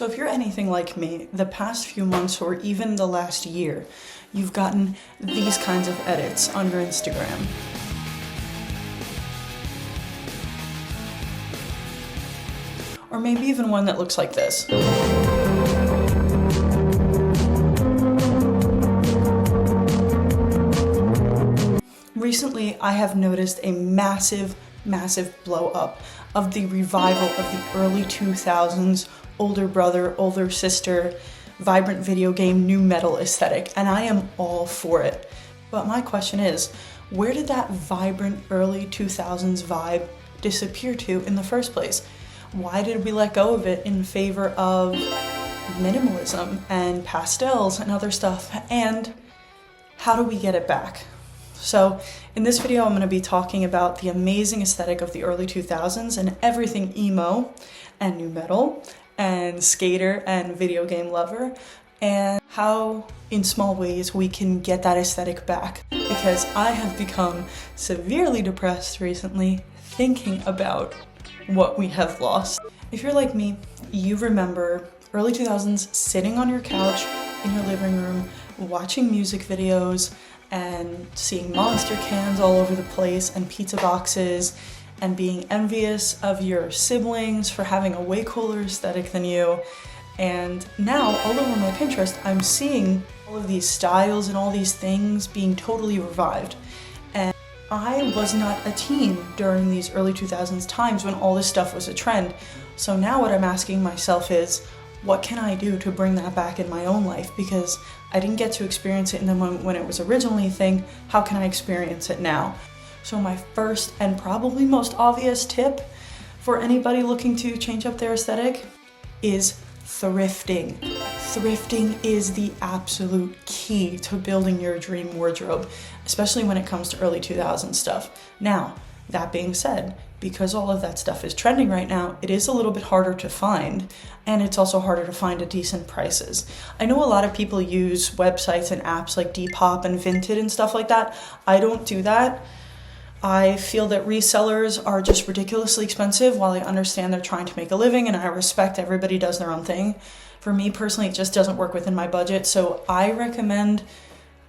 So if you're anything like me, the past few months or even the last year, you've gotten these kinds of edits on your Instagram. Or maybe even one that looks like this. Recently, I have noticed a massive blow up of the revival of the early 2000s older brother, older sister, vibrant video game nu metal aesthetic, and I am all for it. But my question is, where did that vibrant early 2000s vibe disappear to in the first place? Why did we let go of it in favor of minimalism and pastels and other stuff? And how do we get it back? So in this video, I'm going to be talking about the amazing aesthetic of the early 2000s and everything emo and nu metal and skater and video game lover, and how in small ways we can get that aesthetic back. Because I have become severely depressed recently thinking about what we have lost. If you're like me, you remember early 2000s sitting on your couch in your living room, watching music videos and seeing Monster cans all over the place and pizza boxes and being envious of your siblings for having a way cooler aesthetic than you. And now all over my Pinterest, I'm seeing all of these styles and all these things being totally revived. And I was not a teen during these early 2000s times when all this stuff was a trend. So now what I'm asking myself is, what can I do to bring that back in my own life? Because I didn't get to experience it in the moment when it was originally a thing. How can I experience it now? So my first and probably most obvious tip for anybody looking to change up their aesthetic is thrifting. Thrifting is the absolute key to building your dream wardrobe, especially when it comes to early 2000s stuff. Now, that being said, because all of that stuff is trending right now, it is a little bit harder to find, and it's also harder to find at decent prices. I know a lot of people use websites and apps like Depop and Vinted and stuff like that. I don't do that. I feel that resellers are just ridiculously expensive. While I understand they're trying to make a living and I respect everybody does their own thing, for me personally, it just doesn't work within my budget. So I recommend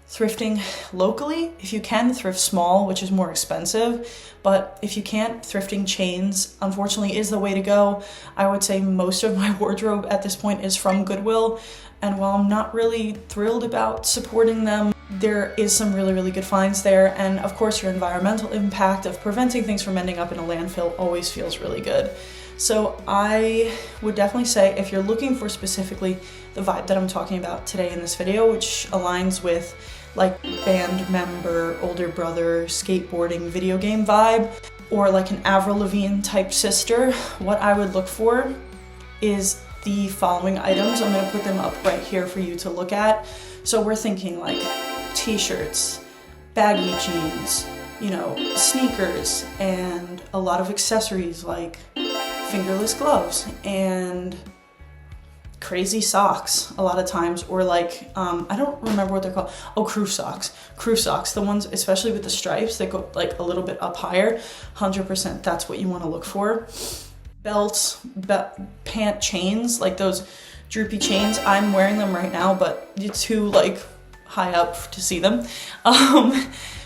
thrifting locally. If you can, thrift small, which is more expensive. But if you can't, thrifting chains, unfortunately, is the way to go. I would say most of my wardrobe at this point is from Goodwill. And while I'm not really thrilled about supporting them, there is some really good finds there. And of course, your environmental impact of preventing things from ending up in a landfill always feels really good. So I would definitely say, if you're looking for specifically the vibe that I'm talking about today in this video, which aligns with like band member, older brother, skateboarding, video game vibe, or like an Avril Lavigne type sister, what I would look for is the following items. I'm going to put them up right here for you to look at. So we're thinking like t-shirts, baggy jeans, you know, sneakers, and a lot of accessories like fingerless gloves and crazy socks a lot of times, or like, I don't remember what they're called. Oh, crew socks, the ones, especially with the stripes that go like a little bit up higher, 100% that's what you want to look for. Belts, pant chains, like those droopy chains. I'm wearing them right now, but it's too like high up to see them.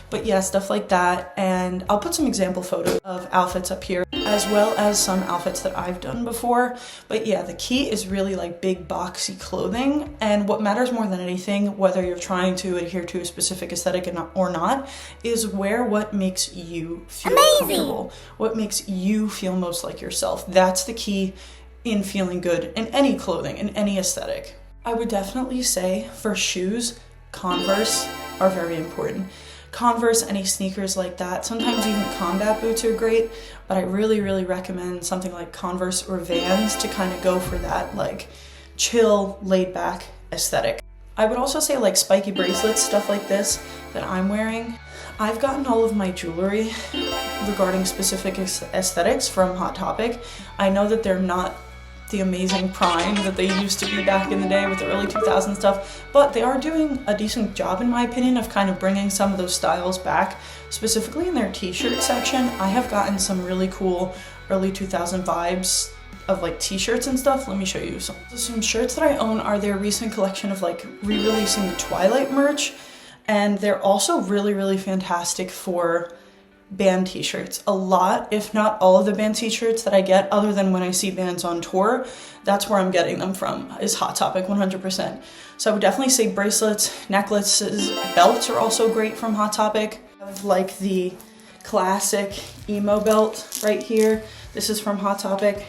But yeah, stuff like that. And I'll put some example photos of outfits up here, as well as some outfits that I've done before. But yeah, the key is really like big boxy clothing. And what matters more than anything, whether you're trying to adhere to a specific aesthetic or not, is wear what makes you feel comfortable, what makes you feel most like yourself. That's the key in feeling good in any clothing, in any aesthetic. I would definitely say for shoes, Converse are very important. Converse, any sneakers like that. Sometimes even combat boots are great, but I really recommend something like Converse or Vans to kind of go for that like chill, laid back aesthetic. I would also say like spiky bracelets, stuff like this that I'm wearing. I've gotten all of my jewelry regarding specific aesthetics from Hot Topic. I know that they're not the amazing prime that they used to be back in the day with the early 2000s stuff, but they are doing a decent job, in my opinion, of kind of bringing some of those styles back. Specifically in their t-shirt section, I have gotten some really cool early 2000 vibes of like t-shirts and stuff. Let me show you some. So some shirts that I own are their recent collection of like re-releasing the Twilight merch, and they're also really, really fantastic for band t-shirts. A lot, if not all of the band t-shirts that I get, other than when I see bands on tour, that's where I'm getting them from, is Hot Topic 100%. So I would definitely say bracelets, necklaces, belts are also great from Hot Topic. I have like the classic emo belt right here. This is from Hot Topic.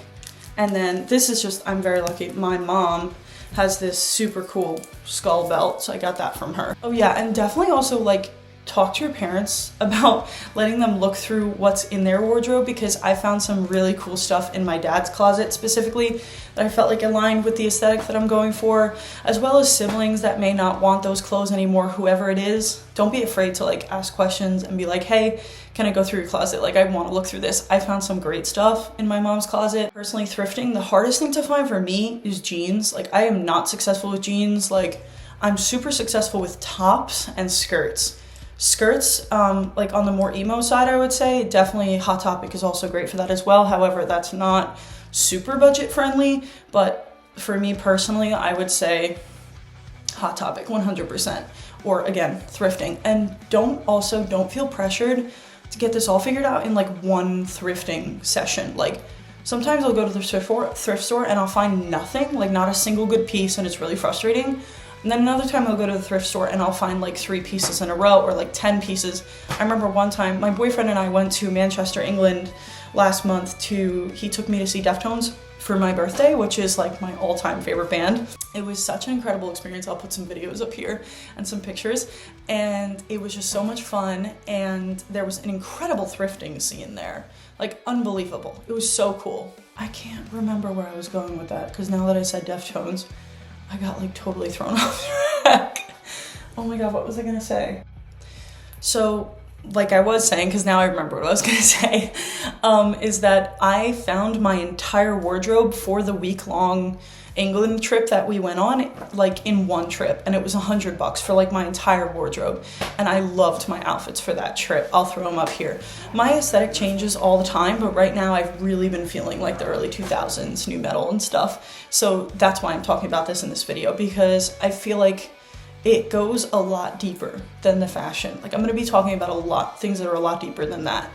And then this is just, I'm very lucky. My mom has this super cool skull belt, so I got that from her. Oh yeah, and definitely also like talk to your parents about letting them look through what's in their wardrobe, because I found some really cool stuff in my dad's closet specifically that I felt like aligned with the aesthetic that I'm going for, as well as siblings that may not want those clothes anymore, whoever it is. Don't be afraid to like ask questions and be like, hey, can I go through your closet? Like, I want to look through this. I found some great stuff in my mom's closet. Personally, thrifting, the hardest thing to find for me is jeans. Like, I am not successful with jeans. Like, I'm super successful with tops and skirts. Skirts, like on the more emo side, I would say, definitely Hot Topic is also great for that as well. However, that's not super budget friendly, but for me personally, I would say Hot Topic 100%, or again, thrifting. And don't feel pressured to get this all figured out in like one thrifting session. Like, sometimes I'll go to the thrift store and I'll find nothing, like not a single good piece, and it's really frustrating. And then another time I'll go to the thrift store and I'll find like 3 pieces in a row, or like 10 pieces. I remember one time my boyfriend and I went to Manchester, England last month he took me to see Deftones for my birthday, which is like my all-time favorite band. It was such an incredible experience. I'll put some videos up here and some pictures, and it was just so much fun, and there was an incredible thrifting scene there. Like, unbelievable. It was so cool. I can't remember where I was going with that, because now that I said Deftones, I got like totally thrown off track. Oh my god, what was I gonna say? So, like I was saying, because now I remember what I was gonna say, is that I found my entire wardrobe for the week-long England trip that we went on, like in one trip, and it was $100 for like my entire wardrobe, and I loved my outfits for that trip. I'll throw them up here. My aesthetic changes all the time, but right now I've really been feeling like the early 2000s nu metal and stuff, so that's why I'm talking about this in this video, because I feel like it goes a lot deeper than the fashion. Like, I'm going to be talking about things that are a lot deeper than that.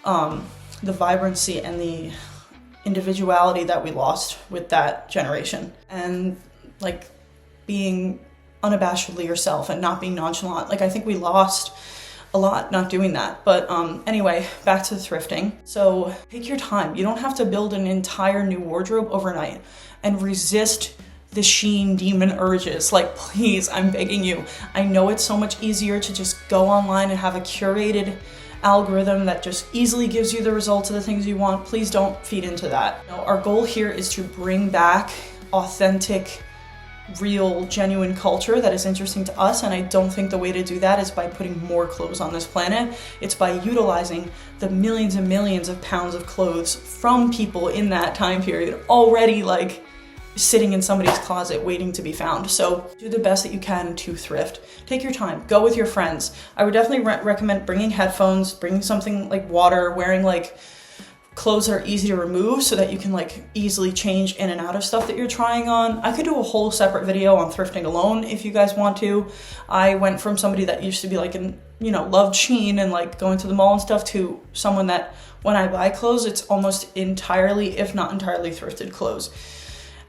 The vibrancy and the individuality that we lost with that generation, and like being unabashedly yourself and not being nonchalant. Like, I think we lost a lot not doing that. But anyway, back to the thrifting. So take your time. You don't have to build an entire new wardrobe overnight and resist the Shein demon urges. Like, please, I'm begging you. I know it's so much easier to just go online and have a curated algorithm that just easily gives you the results of the things you want. Please don't feed into that. You know, our goal here is to bring back authentic, real, genuine culture that is interesting to us, and I don't think the way to do that is by putting more clothes on this planet. It's by utilizing the millions and millions of pounds of clothes from people in that time period already like sitting in somebody's closet waiting to be found. So do the best that you can to thrift. Take your time, go with your friends. I would definitely recommend bringing headphones, bringing something like water, wearing like clothes that are easy to remove so that you can like easily change in and out of stuff that you're trying on. I could do a whole separate video on thrifting alone if you guys want to. I went from somebody that used to be like loved Shein and like going to the mall and stuff, to someone that when I buy clothes, it's almost entirely, if not entirely, thrifted clothes.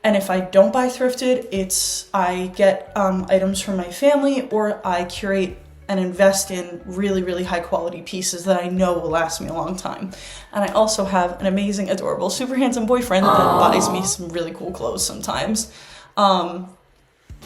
And if I don't buy thrifted, I get items from my family, or I curate and invest in really, really high quality pieces that I know will last me a long time. And I also have an amazing, adorable, super handsome boyfriend that buys me some really cool clothes sometimes.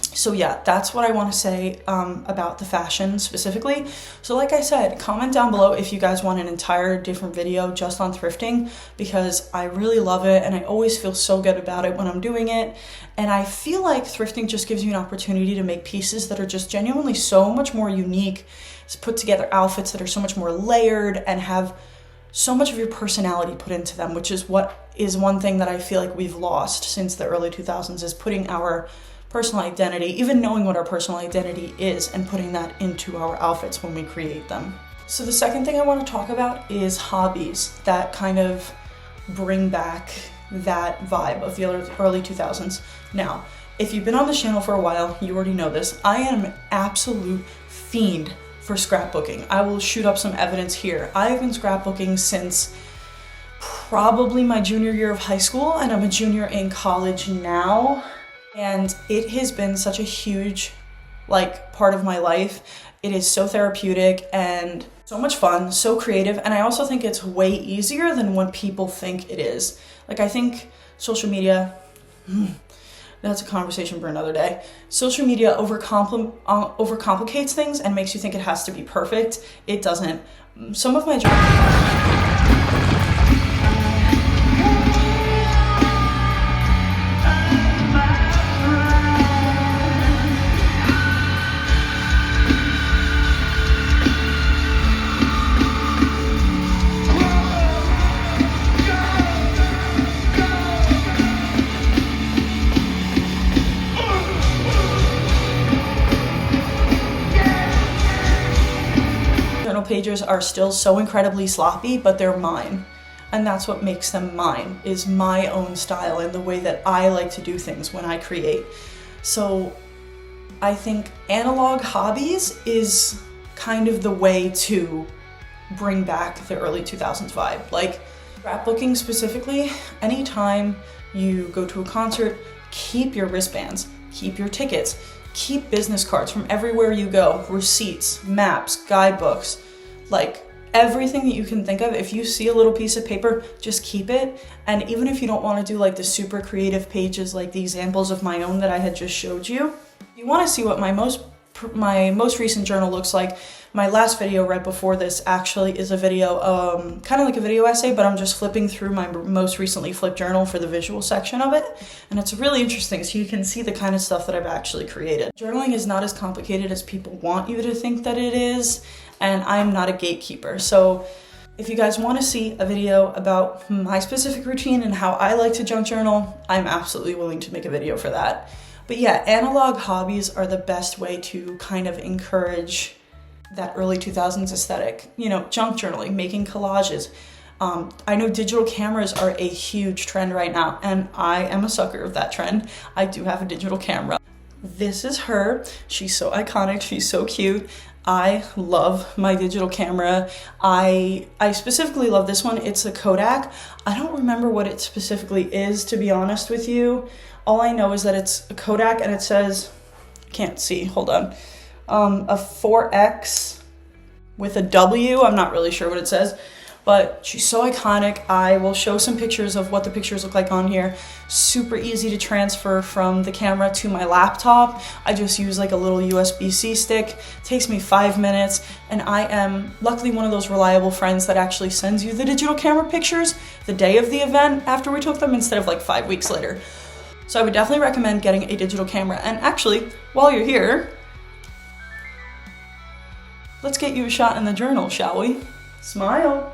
So yeah, that's what I want to say about the fashion specifically. So like I said, comment down below if you guys want an entire different video just on thrifting, because I really love it and I always feel so good about it when I'm doing it. And I feel like thrifting just gives you an opportunity to make pieces that are just genuinely so much more unique, put together outfits that are so much more layered and have so much of your personality put into them, which is one thing that I feel like we've lost since the early 2000s, is putting our personal identity, even knowing what our personal identity is, and putting that into our outfits when we create them. So the second thing I want to talk about is hobbies that kind of bring back that vibe of the early 2000s. Now, if you've been on this channel for a while, you already know this. I am an absolute fiend for scrapbooking. I will shoot up some evidence here. I've been scrapbooking since probably my junior year of high school, and I'm a junior in college now. And it has been such a huge part of my life. It is so therapeutic and so much fun, so creative, and I also think it's way easier than what people think it is. I think social media, that's a conversation for another day. Social media overcomplicates things and makes you think it has to be perfect. It doesn't. Some of my pages are still so incredibly sloppy, but they're mine. And that's what makes them mine, is my own style and the way that I like to do things when I create. So I think analog hobbies is kind of the way to bring back the early 2000s vibe. Scrapbooking specifically, anytime you go to a concert, keep your wristbands, keep your tickets, keep business cards from everywhere you go, receipts, maps, guidebooks, everything that you can think of. If you see a little piece of paper, just keep it. And even if you don't want to do the super creative pages like the examples of my own that I had just showed you, if you want to see what my most recent journal looks like, my last video right before this actually is a video, kind of like a video essay, but I'm just flipping through my most recently flipped journal for the visual section of it. And it's really interesting, so you can see the kind of stuff that I've actually created. Journaling is not as complicated as people want you to think that it is, and I'm not a gatekeeper. So if you guys want to see a video about my specific routine and how I like to junk journal, I'm absolutely willing to make a video for that. But yeah, analog hobbies are the best way to kind of encourage that early 2000s aesthetic. Junk journaling, making collages. I know digital cameras are a huge trend right now, and I am a sucker of that trend. I do have a digital camera. This is her. She's so iconic. She's so cute. I love my digital camera. I specifically love this one. It's a Kodak. I don't remember what it specifically is, to be honest with you. All I know is that it's a Kodak, and it says, can't see, hold on, a 4X with a W. I'm not really sure what it says, but she's so iconic. I will show some pictures of what the pictures look like on here. Super easy to transfer from the camera to my laptop. I just use a little USB-C stick. It takes me 5 minutes, and I am luckily one of those reliable friends that actually sends you the digital camera pictures the day of the event after we took them, instead of 5 weeks later. So I would definitely recommend getting a digital camera. And actually, while you're here, let's get you a shot in the journal, shall we? Smile.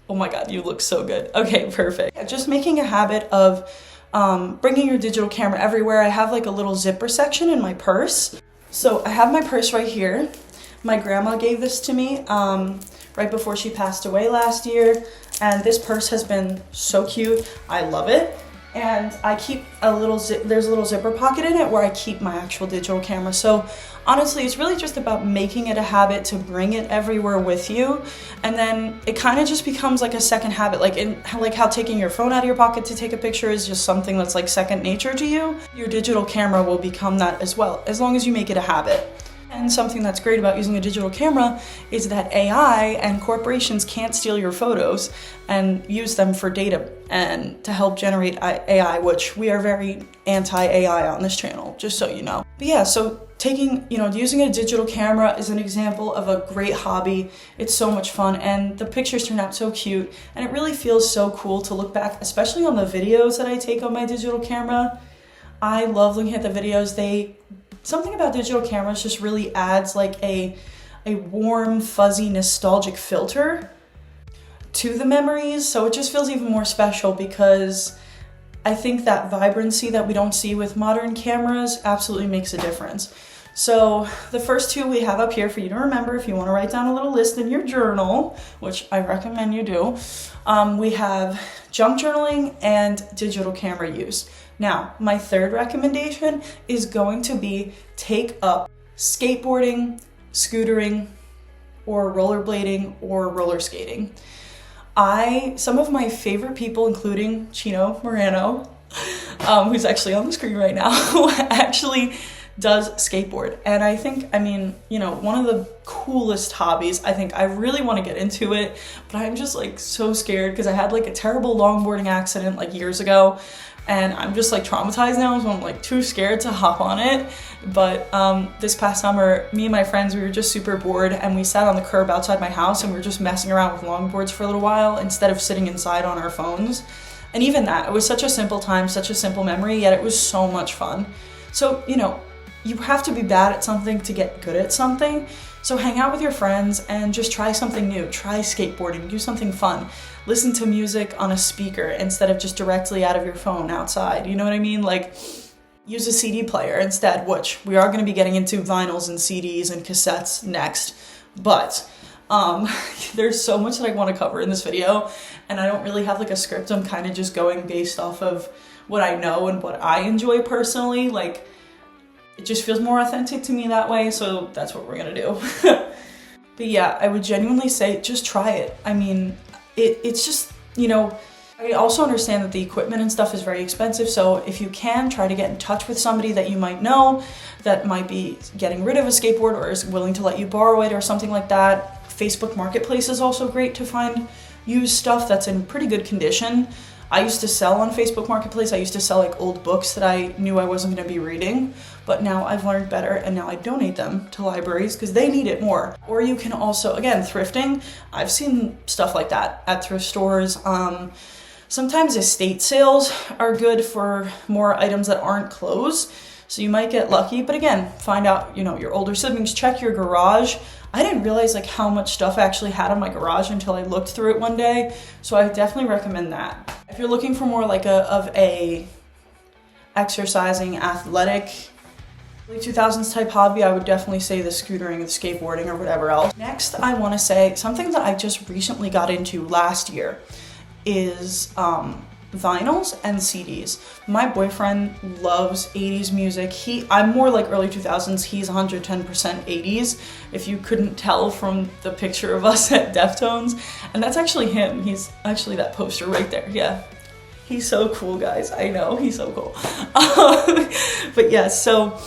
Oh my God, you look so good. Okay, perfect. Just making a habit of bringing your digital camera everywhere. I have a little zipper section in my purse. So I have my purse right here. My grandma gave this to me right before she passed away last year. And this purse has been so cute. I love it. And I keep there's a little zipper pocket in it where I keep my actual digital camera. So honestly, it's really just about making it a habit to bring it everywhere with you. And then it kind of just becomes a second habit, like how taking your phone out of your pocket to take a picture is just something that's second nature to you. Your digital camera will become that as well, as long as you make it a habit. And something that's great about using a digital camera is that AI and corporations can't steal your photos and use them for data and to help generate AI, which we are very anti-AI on this channel, just so you know. But yeah, so using a digital camera is an example of a great hobby. It's so much fun, and the pictures turn out so cute, and it really feels so cool to look back, especially on the videos that I take on my digital camera. I love looking at the videos. Something about digital cameras just really adds a warm, fuzzy, nostalgic filter to the memories. So it just feels even more special because I think that vibrancy that we don't see with modern cameras absolutely makes a difference. So the first two we have up here for you to remember if you want to write down a little list in your journal, which I recommend you do. We have junk journaling and digital camera use. Now, my third recommendation is going to be take up skateboarding, scootering, or rollerblading or roller skating. Some of my favorite people, including Chino Morano, who's actually on the screen right now, actually does skateboard. And I think, one of the coolest hobbies, I really want to get into it, but I'm just like so scared because I had like a terrible longboarding accident like years ago, and I'm just like traumatized now, so I'm like too scared to hop on it. But this past summer, me and my friends, we were just super bored, and we sat on the curb outside my house and we were just messing around with longboards for a little while instead of sitting inside on our phones. And even that, it was such a simple time, such a simple memory, yet it was so much fun. So, you have to be bad at something to get good at something. So hang out with your friends and just try something new. Try skateboarding, do something fun. Listen to music on a speaker instead of just directly out of your phone outside. You know what I mean? Like, use a CD player instead, which we are going to be getting into vinyls and CDs and cassettes next. But there's so much that I want to cover in this video, and I don't really have like a script. I'm kind of just going based off of what I know and what I enjoy personally. Like, it just feels more authentic to me that way, so that's what we're gonna do. But yeah, I would genuinely say just try it. It's just, I also understand that the equipment and stuff is very expensive, so if you can, try to get in touch with somebody that you might know that might be getting rid of a skateboard or is willing to let you borrow it or something like that. Facebook Marketplace is also great to find used stuff that's in pretty good condition. I used to sell on Facebook Marketplace. I used to sell like old books that I knew I wasn't going to be reading, but now I've learned better and now I donate them to libraries because they need it more. Or you can also, again, thrifting. I've seen stuff like that at thrift stores. Sometimes estate sales are good for more items that aren't clothes, so you might get lucky. But again, find out, your older siblings, check your garage. I didn't realize like how much stuff I actually had in my garage until I looked through it one day, so I definitely recommend that. If you're looking for more like a exercising, athletic, early 2000s type hobby, I would definitely say the scootering, the skateboarding, or whatever else. Next, I want to say something that I just recently got into last year is vinyls and CDs. My boyfriend loves 80s music. I'm more like early 2000s. He's 110% 80s, if you couldn't tell from the picture of us at Deftones. And that's actually him. He's actually that poster right there. Yeah. He's so cool, guys. I know, he's so cool. But yeah, so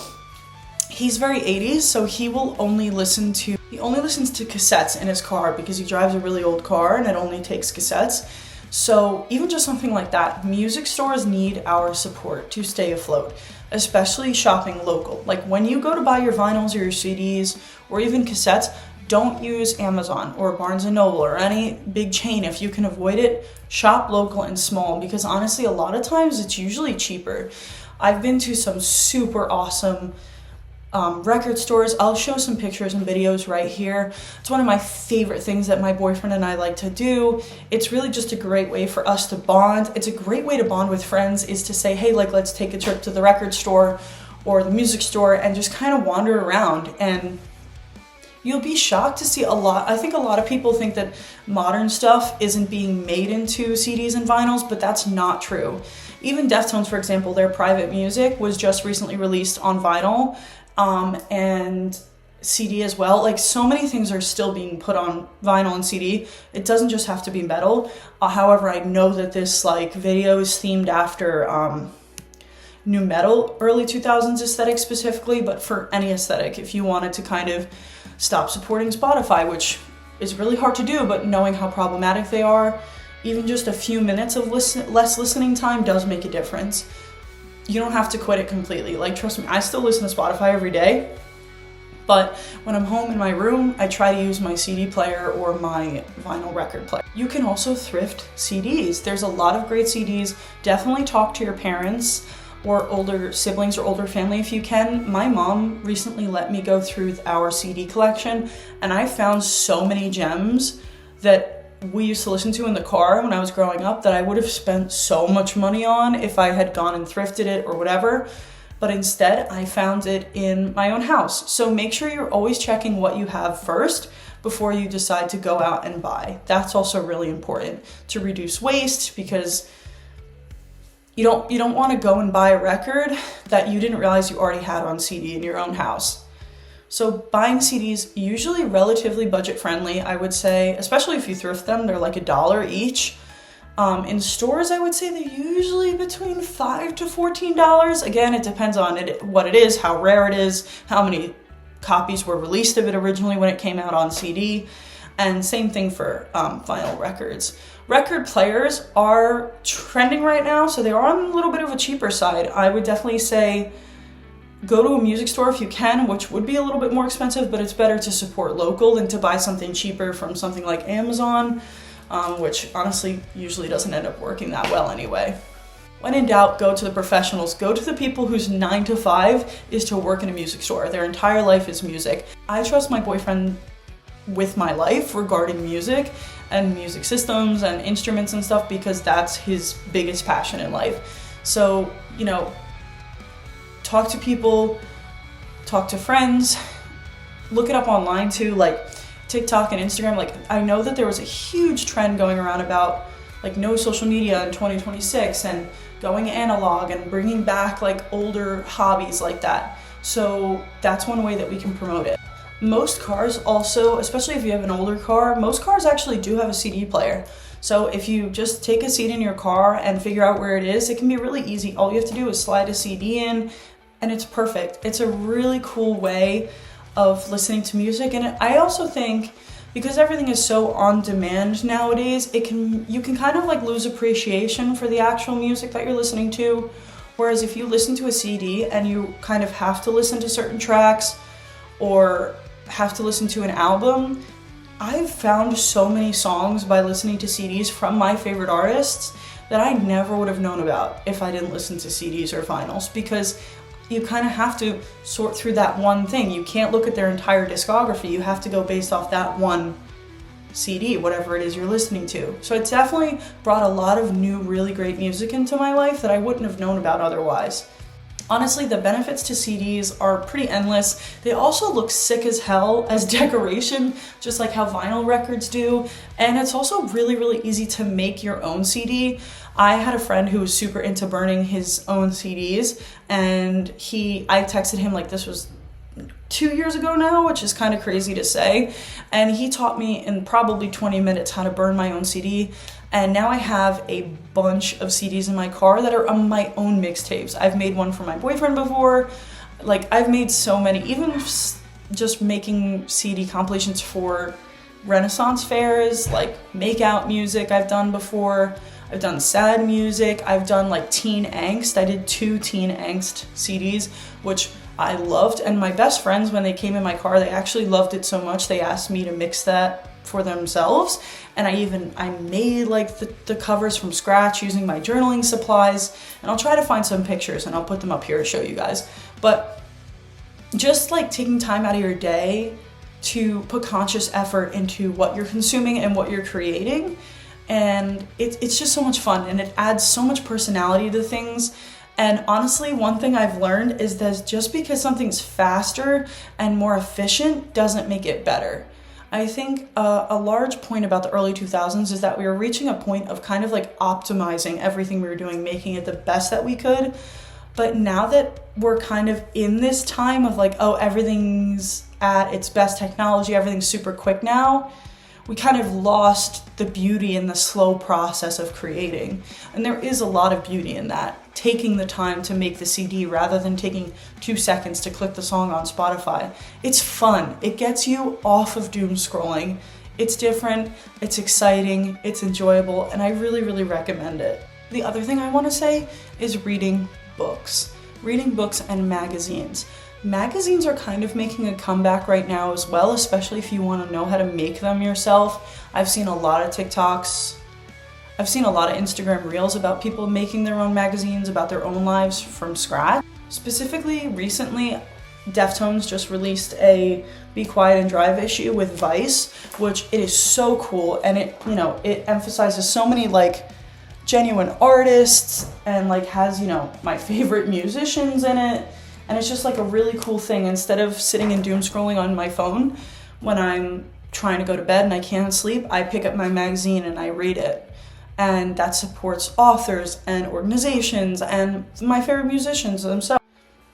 he's very 80s, so he only listens to cassettes in his car because he drives a really old car and it only takes cassettes. So even just something like that, music stores need our support to stay afloat, especially shopping local. Like when you go to buy your vinyls or your CDs or even cassettes, don't use Amazon or Barnes & Noble or any big chain. If you can avoid it, shop local and small, because honestly, a lot of times it's usually cheaper. I've been to some super awesome record stores. I'll show some pictures and videos right here. It's one of my favorite things that my boyfriend and I like to do. It's really just a great way for us to bond. It's a great way to bond with friends, is to say, hey, like, let's take a trip to the record store or the music store and just kind of wander around. And you'll be shocked to see I think a lot of people think that modern stuff isn't being made into CDs and vinyls, but that's not true. Even Deftones, for example, their private music was just recently released on vinyl, and CD as well. Like, so many things are still being put on vinyl and CD. It doesn't just have to be metal. However, I know that this like video is themed after NUMETAL early 2000s aesthetic specifically, but for any aesthetic, if you wanted to kind of stop supporting Spotify, which is really hard to do, but knowing how problematic they are, even just a few minutes of less listening time does make a difference. You don't have to quit it completely. Like, trust me, I still listen to Spotify every day, but when I'm home in my room, I try to use my CD player or my vinyl record player. You can also thrift CDs. There's a lot of great CDs. Definitely talk to your parents or older siblings or older family if you can. My mom recently let me go through our CD collection, and I found so many gems that we used to listen to in the car when I was growing up that I would have spent so much money on if I had gone and thrifted it or whatever. but instead I found it in my own house. So make sure you're always checking what you have first before you decide to go out and buy. That's also really important to reduce waste, because you don't want to go and buy a record that you didn't realize you already had on CD in your own house. So buying CDs, usually relatively budget friendly, I would say, especially if you thrift them, they're like $1 each. In stores, I would say they're usually between $5 to $14. Again, it depends on what it is, how rare it is, how many copies were released of it originally when it came out on CD, and same thing for vinyl records. Record players are trending right now, so they are on a little bit of a cheaper side. I would definitely say go to a music store if you can, which would be a little bit more expensive, but it's better to support local than to buy something cheaper from something like Amazon, which honestly usually doesn't end up working that well anyway. When in doubt, go to the professionals. Go to the people whose 9 to 5 is to work in a music store. Their entire life is music. I trust my boyfriend with my life regarding music and music systems and instruments and stuff, because that's his biggest passion in life. So, you know, talk to people, talk to friends, look it up online too, like TikTok and Instagram. Like, I know that there was a huge trend going around about like no social media in 2026 and going analog and bringing back like older hobbies like that. So that's one way that we can promote it. Most cars also, especially if you have an older car, most cars actually do have a CD player. So if you just take a seat in your car and figure out where it is, it can be really easy. All you have to do is slide a CD in and it's perfect. It's a really cool way of listening to music. And I also think, because everything is so on demand nowadays, you can kind of like lose appreciation for the actual music that you're listening to. Whereas if you listen to a CD and you kind of have to listen to certain tracks or have to listen to an album, I've found so many songs by listening to CDs from my favorite artists that I never would have known about if I didn't listen to CDs or vinyls, because you kind of have to sort through that one thing. You can't look at their entire discography. You have to go based off that one CD, whatever it is you're listening to. So it definitely brought a lot of new, really great music into my life that I wouldn't have known about otherwise. Honestly, the benefits to CDs are pretty endless. They also look sick as hell as decoration, just like how vinyl records do. And it's also really, really easy to make your own CD. I had a friend who was super into burning his own CDs, and I texted him, like, this was 2 years ago now, which is kind of crazy to say. And he taught me in probably 20 minutes how to burn my own CD. And now I have a bunch of CDs in my car that are on my own mixtapes. I've made one for my boyfriend before. Like, I've made so many, even just making CD compilations for Renaissance fairs, like make-out music I've done before. I've done sad music. I've done like teen angst. I did 2 teen angst CDs, which I loved. And my best friends, when they came in my car, they actually loved it so much they asked me to mix that for themselves. And I made like the covers from scratch using my journaling supplies. And I'll try to find some pictures and I'll put them up here to show you guys. But just like taking time out of your day to put conscious effort into what you're consuming and what you're creating. And it's just so much fun, and it adds so much personality to things. And honestly, one thing I've learned is that just because something's faster and more efficient doesn't make it better. I think a large point about the early 2000s is that we were reaching a point of kind of like optimizing everything we were doing, making it the best that we could. But now that we're kind of in this time of like, oh, everything's at its best technology, everything's super quick now, we kind of lost the beauty in the slow process of creating. And there is a lot of beauty in that. Taking the time to make the CD rather than taking 2 seconds to click the song on Spotify. It's fun. It gets you off of doom scrolling. It's different, it's exciting, it's enjoyable, and I really, really recommend it. The other thing I want to say is reading books. Reading books and magazines. Magazines are kind of making a comeback right now as well, especially if you want to know how to make them yourself. I've seen a lot of TikToks. I've seen a lot of Instagram reels about people making their own magazines, about their own lives from scratch. Specifically, recently, Deftones just released a Be Quiet and Drive issue with Vice, which it is so cool, and it emphasizes so many like genuine artists and like has, you know, my favorite musicians in it. And it's just like a really cool thing. Instead of sitting and doom scrolling on my phone when I'm trying to go to bed and I can't sleep, I pick up my magazine and I read it. And that supports authors and organizations and my favorite musicians themselves.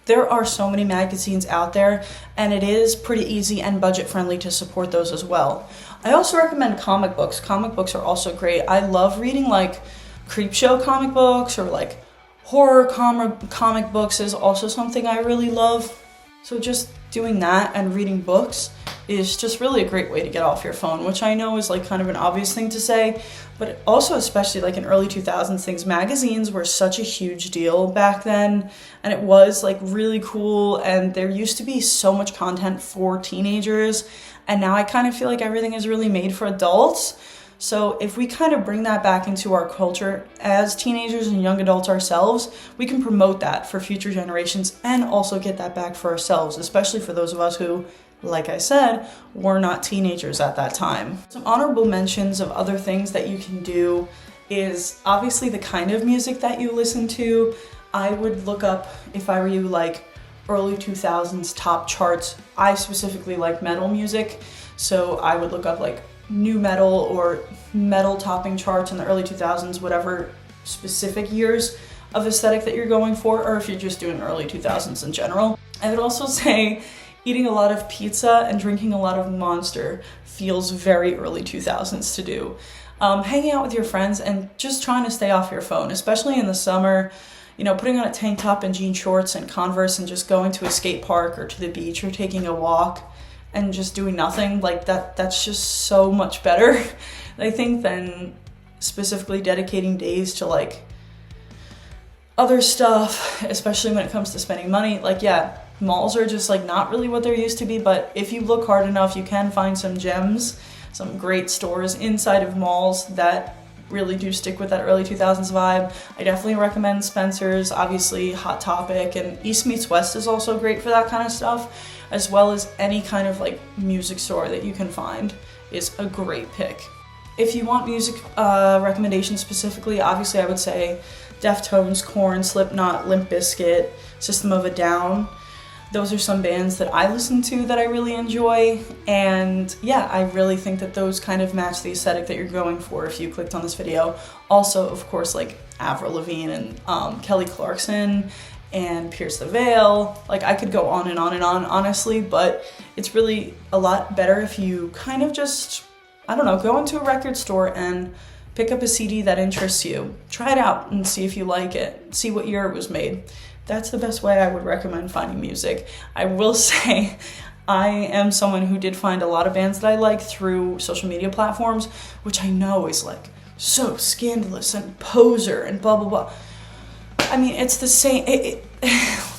There are so many magazines out there, and it is pretty easy and budget friendly to support those as well. I also recommend comic books. Comic books are also great. I love reading like Creepshow comic books, or like horror comic books is also something I really love. So just doing that and reading books is just really a great way to get off your phone, which I know is like kind of an obvious thing to say, but also especially like in early 2000s things, magazines were such a huge deal back then, and it was like really cool, and there used to be so much content for teenagers, and now I kind of feel like everything is really made for adults. So if we kind of bring that back into our culture as teenagers and young adults ourselves, we can promote that for future generations and also get that back for ourselves, especially for those of us who, like I said, were not teenagers at that time. Some honorable mentions of other things that you can do is obviously the kind of music that you listen to. I would look up, if I were you, like early 2000s top charts. I specifically like metal music, so I would look up like nu metal or metal topping charts in the early 2000s, whatever specific years of aesthetic that you're going for, or if you're just doing early 2000s in general. I would also say eating a lot of pizza and drinking a lot of Monster feels very early 2000s to do. Hanging out with your friends and just trying to stay off your phone, especially in the summer, you know, putting on a tank top and jean shorts and Converse and just going to a skate park or to the beach or taking a walk and just doing nothing, like that's just so much better, I think, than specifically dedicating days to like other stuff, especially when it comes to spending money. Like, yeah, malls are just like not really what there used to be, but if you look hard enough, you can find some gems, some great stores inside of malls that really do stick with that early 2000s vibe. I definitely recommend Spencer's, obviously Hot Topic, and East Meets West is also great for that kind of stuff, as well as any kind of like music store that you can find is a great pick. If you want music recommendations specifically, obviously I would say Deftones, Korn, Slipknot, Limp Bizkit, System of a Down. Those are some bands that I listen to that I really enjoy, and yeah, I really think that those kind of match the aesthetic that you're going for if you clicked on this video. Also, of course, like Avril Lavigne and Kelly Clarkson and Pierce the Veil. Like, I could go on and on and on, honestly, but it's really a lot better if you kind of just, I don't know, go into a record store and pick up a CD that interests you. Try it out and see if you like it. See what year it was made. That's the best way I would recommend finding music. I will say I am someone who did find a lot of bands that I like through social media platforms, which I know is like so scandalous and poser and blah, blah, blah. I mean, it's the same.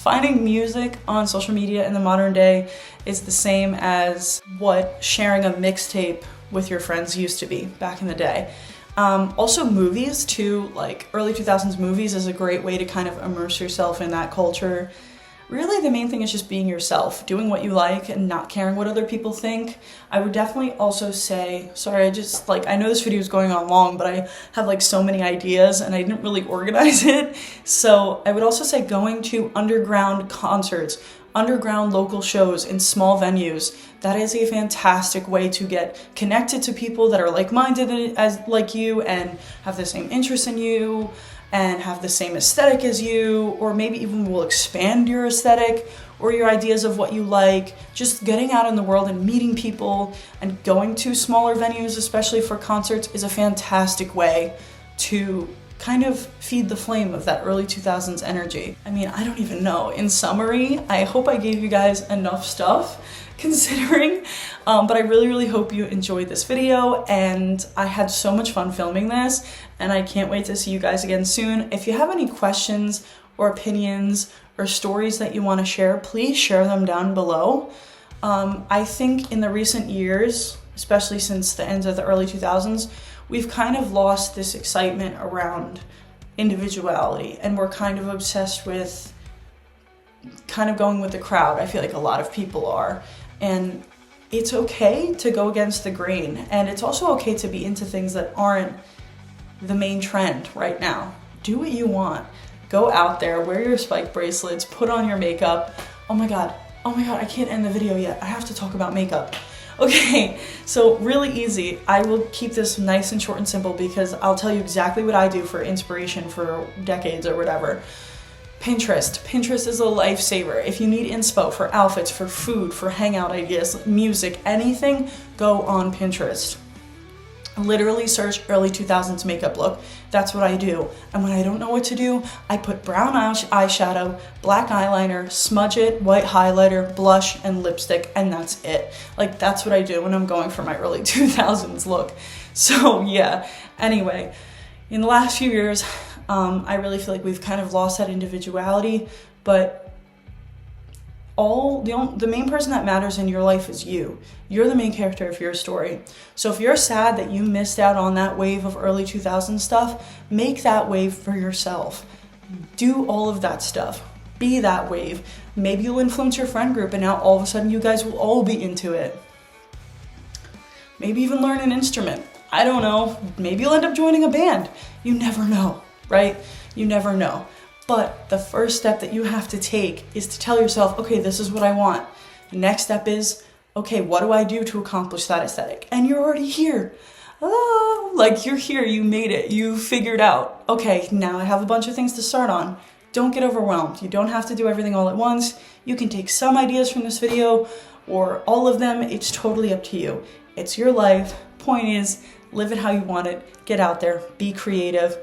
Finding music on social media in the modern day is the same as what sharing a mixtape with your friends used to be back in the day. Also movies too, like early 2000s movies is a great way to kind of immerse yourself in that culture. Really, the main thing is just being yourself, doing what you like and not caring what other people think. I would definitely also say, sorry, I know this video is going on long, but I have like so many ideas and I didn't really organize it. So I would also say going to underground concerts, underground local shows in small venues. That is a fantastic way to get connected to people that are like-minded like you and have the same interests in you and have the same aesthetic as you, or maybe even will expand your aesthetic or your ideas of what you like. Just getting out in the world and meeting people and going to smaller venues, especially for concerts, is a fantastic way to kind of feed the flame of that early 2000s energy. I mean, I don't even know. In summary, I hope I gave you guys enough stuff considering, but I really hope you enjoyed this video, and I had so much fun filming this, and I can't wait to see you guys again soon. If you have any questions or opinions or stories that you want to share, please share them down below. I think in the recent years, especially since the end of the early 2000s, we've kind of lost this excitement around individuality, and we're kind of obsessed with kind of going with the crowd. I feel like a lot of people are, and it's okay to go against the grain, and it's also okay to be into things that aren't the main trend right now. Do what you want. Go out there, wear your spike bracelets, put on your makeup. Oh my God, I can't end the video yet. I have to talk about makeup. Okay, so really easy. I will keep this nice and short and simple because I'll tell you exactly what I do for inspiration for decades or whatever. Pinterest. Pinterest is a lifesaver. If you need inspo for outfits, for food, for hangout ideas, music, anything, go on Pinterest. Literally search early 2000s makeup look. That's what I do. And when I don't know what to do, I put brown eyeshadow, black eyeliner, smudge it, white highlighter, blush, and lipstick, and that's it. Like, that's what I do when I'm going for my early 2000s look. So yeah, anyway, in the last few years, I really feel like we've kind of lost that individuality, but the main person that matters in your life is you. You're the main character of your story. So if you're sad that you missed out on that wave of early 2000s stuff, make that wave for yourself. Do all of that stuff. Be that wave. Maybe you'll influence your friend group and now all of a sudden you guys will all be into it. Maybe even learn an instrument. I don't know. Maybe you'll end up joining a band. You never know, right? You never know. But the first step that you have to take is to tell yourself, okay, this is what I want. The next step is, okay, what do I do to accomplish that aesthetic? And you're already here. Oh, like you're here, you made it, you figured out, okay, now I have a bunch of things to start on. Don't get overwhelmed. You don't have to do everything all at once. You can take some ideas from this video or all of them. It's totally up to you. It's your life. Point is, live it how you want it. Get out there, be creative,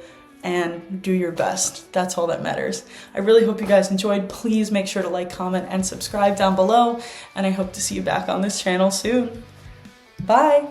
and do your best. That's all that matters. I really hope you guys enjoyed. Please make sure to like, comment, and subscribe down below. And I hope to see you back on this channel soon. Bye.